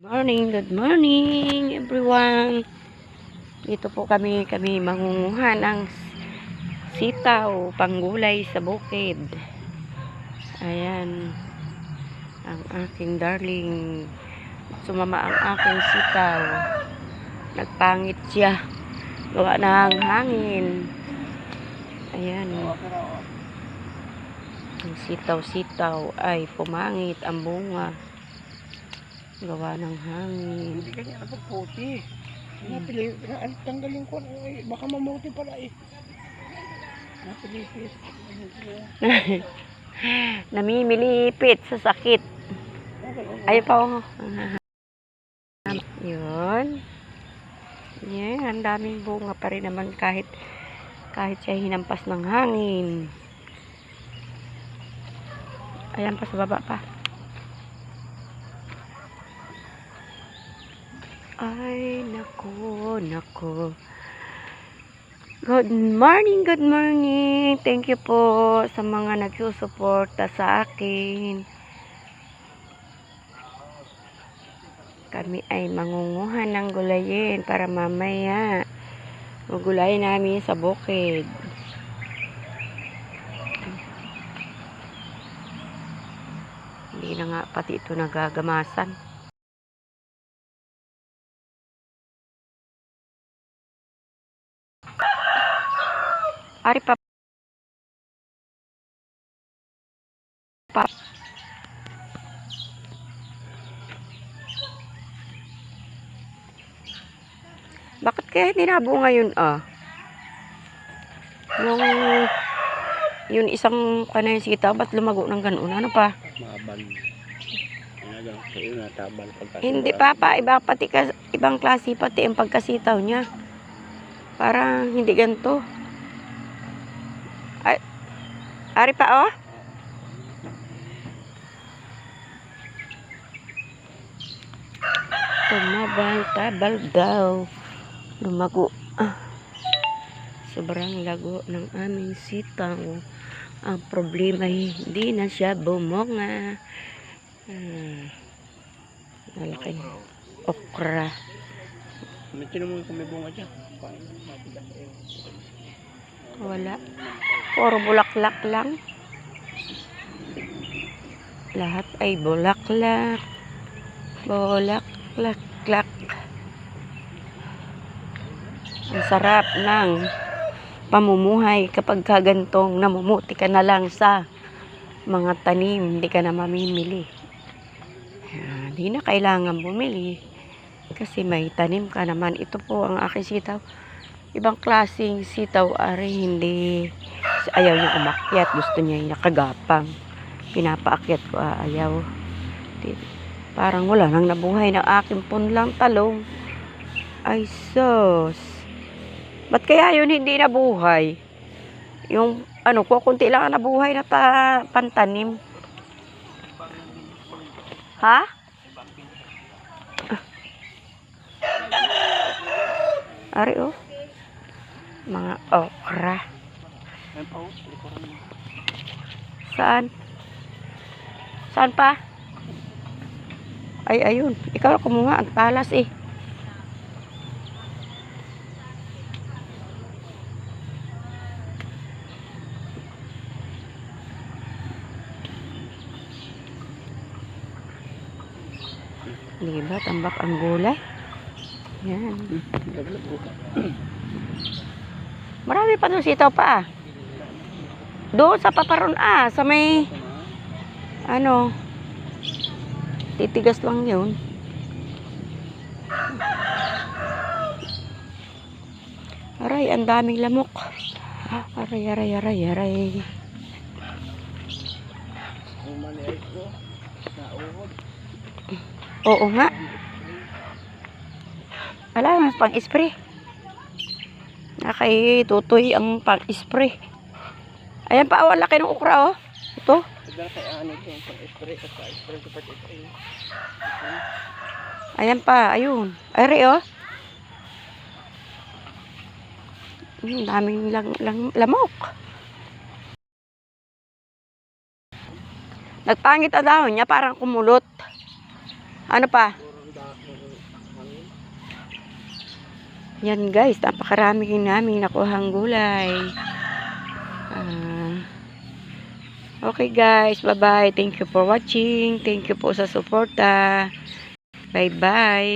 Good morning everyone. Dito po kami mangunguha ng sitaw, panggulay sa bukid. Ayan, ang aking darling. Sumama ang aking sitaw. Nagpangit siya. Gawa ng hangin. Ayan. Ang sitaw-sitaw ay pumangit ang bunga. Gawa ng hangin. Hindi kanya dapat puti. Napili, tanggalin ko. Ay, baka mamuti pala eh. Napilipit. Namimilipit sa sakit. Ay pa oh. Yun. Yan, ang daming bunga pa rin naman kahit siya hinampas ng hangin. Ayan pa sa baba pa. Ay, nako. Good morning. Thank you po sa mga nagsusuporta sa akin. Kami ay mangunguha ng gulayin para mamaya magulayin namin sa bukid. Hindi na nga pati ito nagagamasan. Ari pa. Bakit kaya hindi nabuo ngayon yung isang kanay sitaw, ba't lumago ng ganoon? Ano pa? Maabal. Hindi pa, ibang klase pati ang pagkasitaw niya. Parang hindi ganito. Ay, ari pa Tabal daw. Lumago. Sobrang lago ng aming sitaw. Ang problema ay hindi na siya bumunga. Malaki. Okra. Medyo naman kung may bunga dyan. Wala. Puro bulaklak lang. Lahat ay bulaklak. Bulaklak. Ang sarap ng pamumuhay kapag kagantong namumuti ka na lang sa mga tanim. Hindi ka na mamimili. Hindi na kailangan bumili. Kasi may tanim ka naman. Ito po ang aking sitaw. Ibang klaseng sitaw ari, hindi ayaw niya umakyat, gusto niya yung nakagapang. Pinapaakyat ko, ayaw. Parang wala nang nabuhay ng aking punlang talong. Ay sus, ba't kaya yun hindi nabuhay? Yung kukunti lang ang nabuhay na pantanim. Ha? Ari mga okra. Saan pa? Ay, ayun. Ikaw kumuha. Ang talas eh. Diba? Tambak ang gulay. Yan. Marami pa doon sitaw pa. Doon sa paparon sa may titigas lang yun. Aray, ang daming lamok. Aray. Oo nga. Alam, pang-spray. Nakay tutoy ang pang-spray. Ayan pa, laki ng okra Ito. Ayan pa, ayun. Ari daming lamok. Nagpangit ang dahon niya, parang kumulot. Ano pa? Yan guys, napakarami namin nakuhang gulay. Okay guys, bye-bye. Thank you for watching. Thank you po sa suporta. Bye-bye.